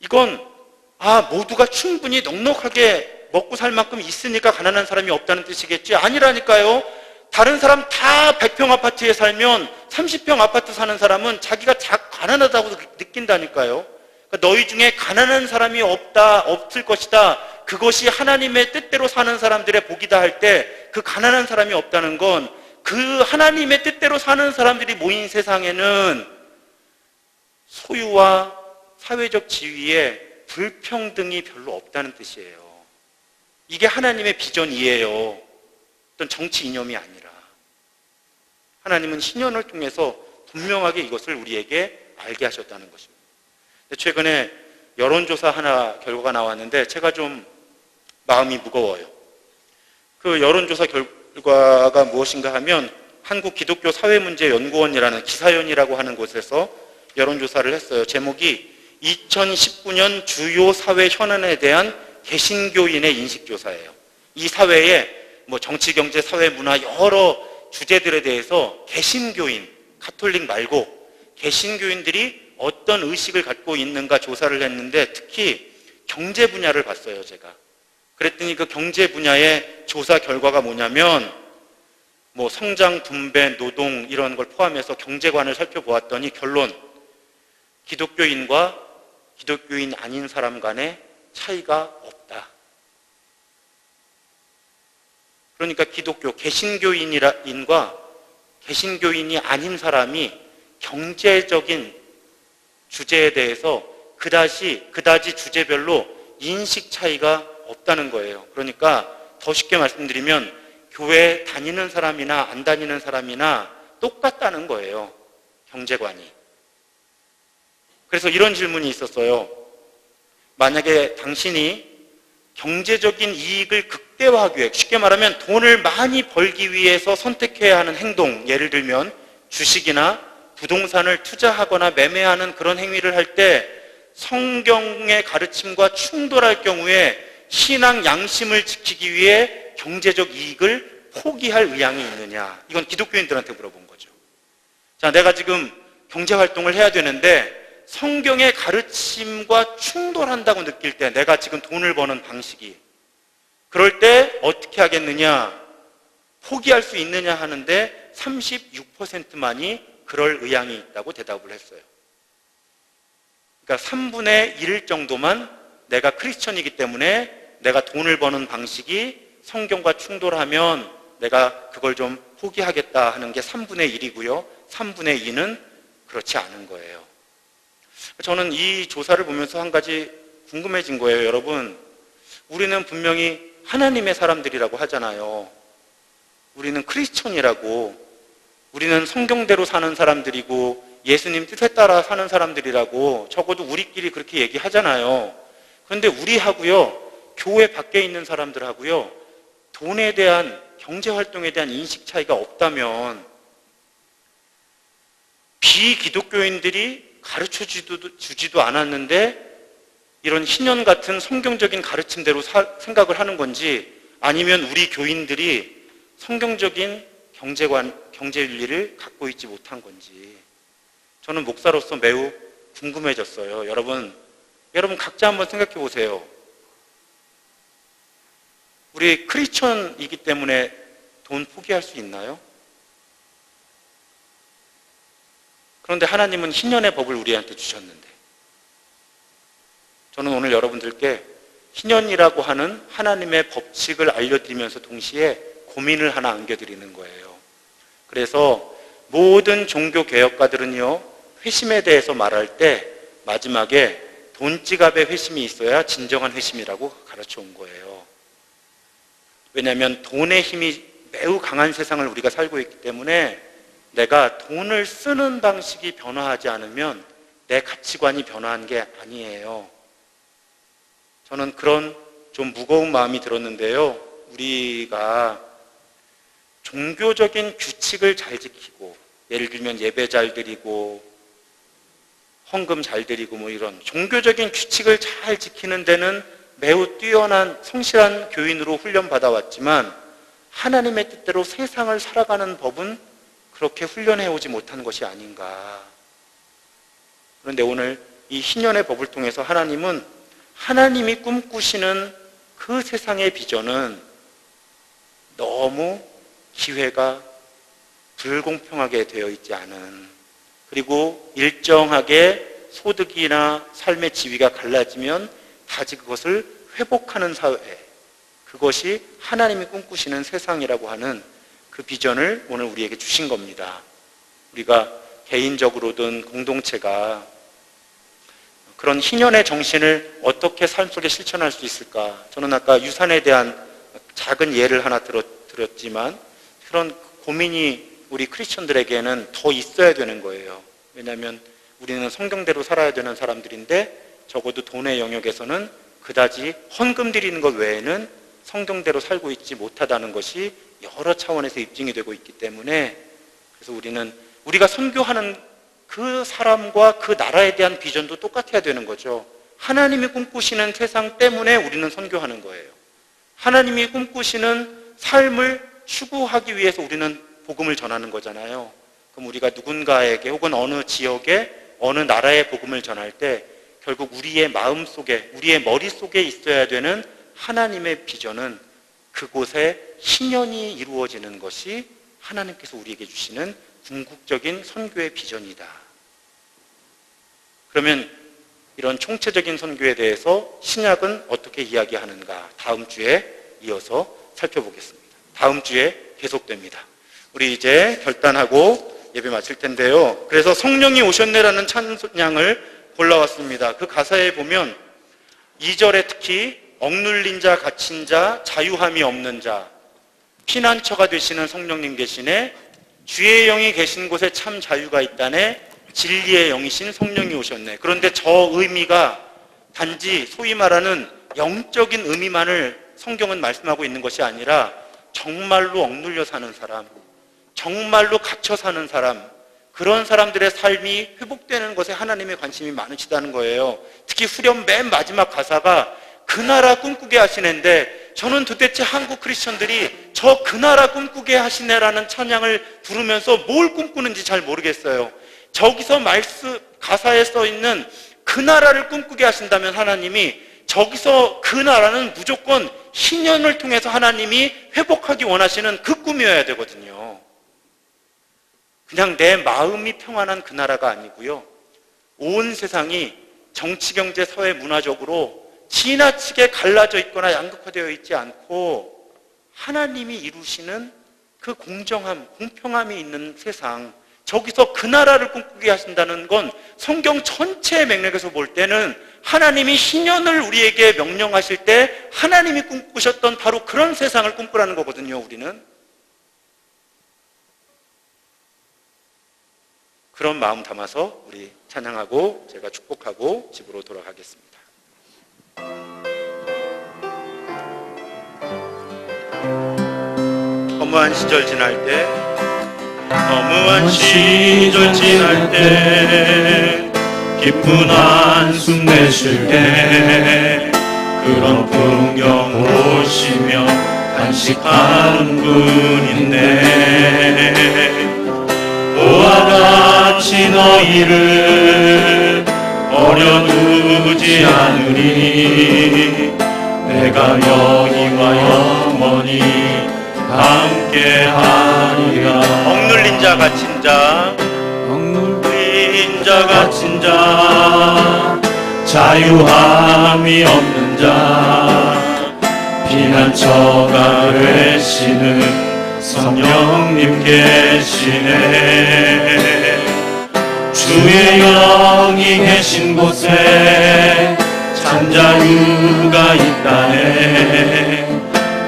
이건 모두가 충분히 넉넉하게 먹고 살 만큼 있으니까 가난한 사람이 없다는 뜻이겠지. 아니라니까요. 다른 사람 다 100평 아파트에 살면 30평 아파트 사는 사람은 자기가 가난하다고 느낀다니까요. 그러니까 너희 중에 가난한 사람이 없을 것이다. 그것이 하나님의 뜻대로 사는 사람들의 복이다 할 때 그 가난한 사람이 없다는 건 그 하나님의 뜻대로 사는 사람들이 모인 세상에는 소유와 사회적 지위에 불평등이 별로 없다는 뜻이에요. 이게 하나님의 비전이에요. 어떤 정치 이념이 아니라. 하나님은 신년을 통해서 분명하게 이것을 우리에게 알게 하셨다는 것입니다. 최근에 여론조사 하나 결과가 나왔는데 제가 좀 마음이 무거워요. 그 여론조사 결과가 무엇인가 하면 한국기독교사회문제연구원이라는 기사연이라고 하는 곳에서 여론조사를 했어요. 제목이 2019년 주요 사회 현안에 대한 개신교인의 인식조사예요. 이 사회에 정치, 경제, 사회, 문화 여러 주제들에 대해서 개신교인, 가톨릭 말고 개신교인들이 어떤 의식을 갖고 있는가 조사를 했는데 특히 경제 분야를 봤어요, 제가. 그랬더니 그 경제 분야의 조사 결과가 뭐냐면 성장, 분배, 노동 이런 걸 포함해서 경제관을 살펴보았더니 결론, 기독교인과 기독교인 아닌 사람 간의 차이가 없다. 그러니까 기독교, 개신교인과 개신교인이 아닌 사람이 경제적인 주제에 대해서 그다지 주제별로 인식 차이가 없다는 거예요. 그러니까 더 쉽게 말씀드리면 교회 다니는 사람이나 안 다니는 사람이나 똑같다는 거예요. 경제관이. 그래서 이런 질문이 있었어요. 만약에 당신이 경제적인 이익을 극대화하기 위해, 쉽게 말하면 돈을 많이 벌기 위해서 선택해야 하는 행동, 예를 들면 주식이나 부동산을 투자하거나 매매하는 그런 행위를 할 때 성경의 가르침과 충돌할 경우에 신앙 양심을 지키기 위해 경제적 이익을 포기할 의향이 있느냐. 이건 기독교인들한테 물어본 거죠. 자, 내가 지금 경제활동을 해야 되는데 성경의 가르침과 충돌한다고 느낄 때, 내가 지금 돈을 버는 방식이, 그럴 때 어떻게 하겠느냐, 포기할 수 있느냐 하는데 36%만이 그럴 의향이 있다고 대답을 했어요. 그러니까 3분의 1 정도만 내가 크리스천이기 때문에 내가 돈을 버는 방식이 성경과 충돌하면 내가 그걸 좀 포기하겠다 하는 게 3분의 1이고요. 3분의 2는 그렇지 않은 거예요. 저는 이 조사를 보면서 한 가지 궁금해진 거예요. 여러분, 우리는 분명히 하나님의 사람들이라고 하잖아요. 우리는 크리스천이라고, 우리는 성경대로 사는 사람들이고 예수님 뜻에 따라 사는 사람들이라고 적어도 우리끼리 그렇게 얘기하잖아요. 그런데 우리하고요, 교회 밖에 있는 사람들하고요, 돈에 대한, 경제활동에 대한 인식 차이가 없다면 비기독교인들이 가르쳐주지도 않았는데 이런 신년 같은 성경적인 가르침대로 생각을 하는 건지, 아니면 우리 교인들이 성경적인 경제윤리를 갖고 있지 못한 건지, 저는 목사로서 매우 궁금해졌어요. 여러분 각자 한번 생각해 보세요. 우리 크리스천이기 때문에 돈 포기할 수 있나요? 그런데 하나님은 신년의 법을 우리한테 주셨는데, 저는 오늘 여러분들께 신년이라고 하는 하나님의 법칙을 알려드리면서 동시에 고민을 하나 안겨드리는 거예요. 그래서 모든 종교개혁가들은요, 회심에 대해서 말할 때 마지막에 돈지갑에 회심이 있어야 진정한 회심이라고 가르쳐 온 거예요. 왜냐하면 돈의 힘이 매우 강한 세상을 우리가 살고 있기 때문에 내가 돈을 쓰는 방식이 변화하지 않으면 내 가치관이 변화한 게 아니에요. 저는 그런 좀 무거운 마음이 들었는데요. 우리가 종교적인 규칙을 잘 지키고, 예를 들면 예배 잘 드리고 헌금 잘 드리고 이런 종교적인 규칙을 잘 지키는 데는 매우 뛰어난 성실한 교인으로 훈련받아 왔지만 하나님의 뜻대로 세상을 살아가는 법은 그렇게 훈련해 오지 못한 것이 아닌가. 그런데 오늘 이 신년의 법을 통해서 하나님은 하나님이 꿈꾸시는 그 세상의 비전은 너무 기회가 불공평하게 되어 있지 않은, 그리고 일정하게 소득이나 삶의 지위가 갈라지면 다시 그것을 회복하는 사회, 그것이 하나님이 꿈꾸시는 세상이라고 하는 그 비전을 오늘 우리에게 주신 겁니다. 우리가 개인적으로든 공동체가 그런 희년의 정신을 어떻게 삶 속에 실천할 수 있을까? 저는 아까 유산에 대한 작은 예를 하나 들었지만 그런 고민이 우리 크리스천들에게는 더 있어야 되는 거예요. 왜냐하면 우리는 성경대로 살아야 되는 사람들인데 적어도 돈의 영역에서는 그다지 헌금 드리는 것 외에는 성경대로 살고 있지 못하다는 것이 여러 차원에서 입증이 되고 있기 때문에, 그래서 우리가 선교하는 그 사람과 그 나라에 대한 비전도 똑같아야 되는 거죠. 하나님이 꿈꾸시는 세상 때문에 우리는 선교하는 거예요. 하나님이 꿈꾸시는 삶을 추구하기 위해서 우리는 복음을 전하는 거잖아요. 그럼 우리가 누군가에게 혹은 어느 지역에 어느 나라에 복음을 전할 때 결국 우리의 마음속에, 우리의 머릿속에 있어야 되는 하나님의 비전은 그곳에 희년이 이루어지는 것이 하나님께서 우리에게 주시는 궁극적인 선교의 비전이다. 그러면 이런 총체적인 선교에 대해서 신약은 어떻게 이야기하는가, 다음 주에 이어서 살펴보겠습니다. 다음 주에 계속됩니다. 우리 이제 결단하고 예배 마칠 텐데요. 그래서 성령이 오셨네라는 찬양을 골라왔습니다. 그 가사에 보면 2절에 특히 억눌린 자, 갇힌 자, 자유함이 없는 자, 피난처가 되시는 성령님 계시네, 주의 영이 계신 곳에 참 자유가 있다네, 진리의 영이신 성령이 오셨네. 그런데 저 의미가 단지 소위 말하는 영적인 의미만을 성경은 말씀하고 있는 것이 아니라 정말로 억눌려 사는 사람, 정말로 갇혀 사는 사람, 그런 사람들의 삶이 회복되는 것에 하나님의 관심이 많으시다는 거예요. 특히 후렴 맨 마지막 가사가 그 나라 꿈꾸게 하시는데, 저는 도대체 한국 크리스천들이 저 그 나라 꿈꾸게 하시네라는 찬양을 부르면서 뭘 꿈꾸는지 잘 모르겠어요. 저기서 가사에 써 있는 그 나라를 꿈꾸게 하신다면 하나님이, 저기서 그 나라는 무조건 희년을 통해서 하나님이 회복하기 원하시는 그 꿈이어야 되거든요. 그냥 내 마음이 평안한 그 나라가 아니고요, 온 세상이 정치, 경제, 사회, 문화적으로 지나치게 갈라져 있거나 양극화되어 있지 않고 하나님이 이루시는 그 공정함, 공평함이 있는 세상, 저기서 그 나라를 꿈꾸게 하신다는 건 성경 전체의 맥락에서 볼 때는 하나님이 희년을 우리에게 명령하실 때 하나님이 꿈꾸셨던 바로 그런 세상을 꿈꾸라는 거거든요. 우리는 그런 마음 담아서 우리 찬양하고 제가 축복하고 집으로 돌아가겠습니다. 허무한 시절 지날 때, 허무한 시절 지날 때, 기쁜 한숨 내쉴 때, 그런 풍경 보시며 간식하는 분인데, 보와 같이 너희를 버려두지 않으리, 내가 너희와 영원히 함께하리라. 억눌린 자, 갇힌 자, 억눌린 자, 갇힌 자, 자유함이 없는 자, 피난처가 되시는 성령님 계시네. 주의 영이 계신 곳에 참 자유가 있다네.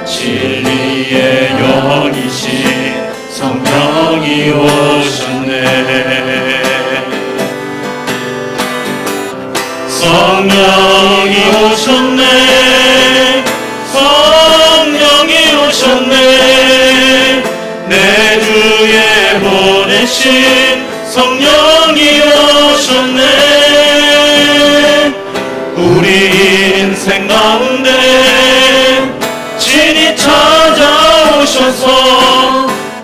진리의 영이신 성령이 오셨네. 성령이 오셨네. 성령이 오셨네. 내 주에 보내신 성령이 오셨네. 우리 인생 가운데 진히 찾아오셔서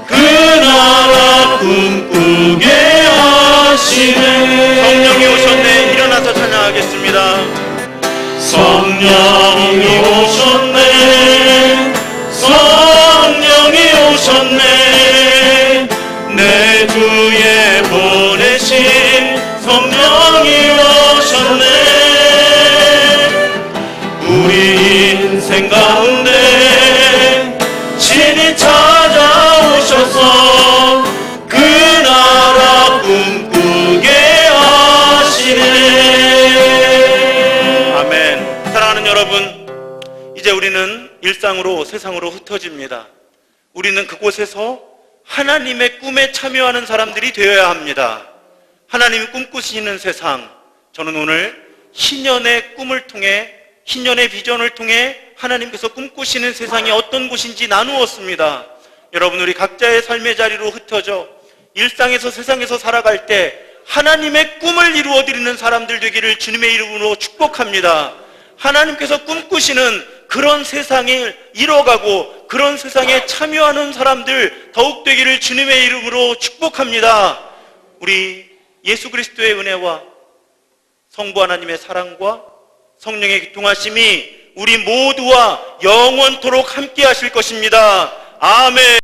그 나라 꿈꾸게 하시네. 성령이 오셨네. 일어나서 찬양하겠습니다. 성령이 오셨네. 성령이 오셨네. 내 주에 보내신 성령이 오셨네. 우리 인생 가운데 친히 찾아오셔서 그 나라 꿈꾸게 하시네. 아멘. 사랑하는 여러분, 이제 우리는 일상으로 세상으로 흩어집니다. 우리는 그곳에서 하나님의 꿈에 참여하는 사람들이 되어야 합니다. 하나님이 꿈꾸시는 세상, 저는 오늘 희년의 꿈을 통해, 희년의 비전을 통해 하나님께서 꿈꾸시는 세상이 어떤 곳인지 나누었습니다. 여러분, 우리 각자의 삶의 자리로 흩어져 일상에서 세상에서 살아갈 때 하나님의 꿈을 이루어드리는 사람들 되기를 주님의 이름으로 축복합니다. 하나님께서 꿈꾸시는 그런 세상을 이뤄가고 그런 세상에 참여하는 사람들 더욱 되기를 주님의 이름으로 축복합니다. 우리 예수 그리스도의 은혜와 성부 하나님의 사랑과 성령의 교통하심이 우리 모두와 영원토록 함께 하실 것입니다. 아멘.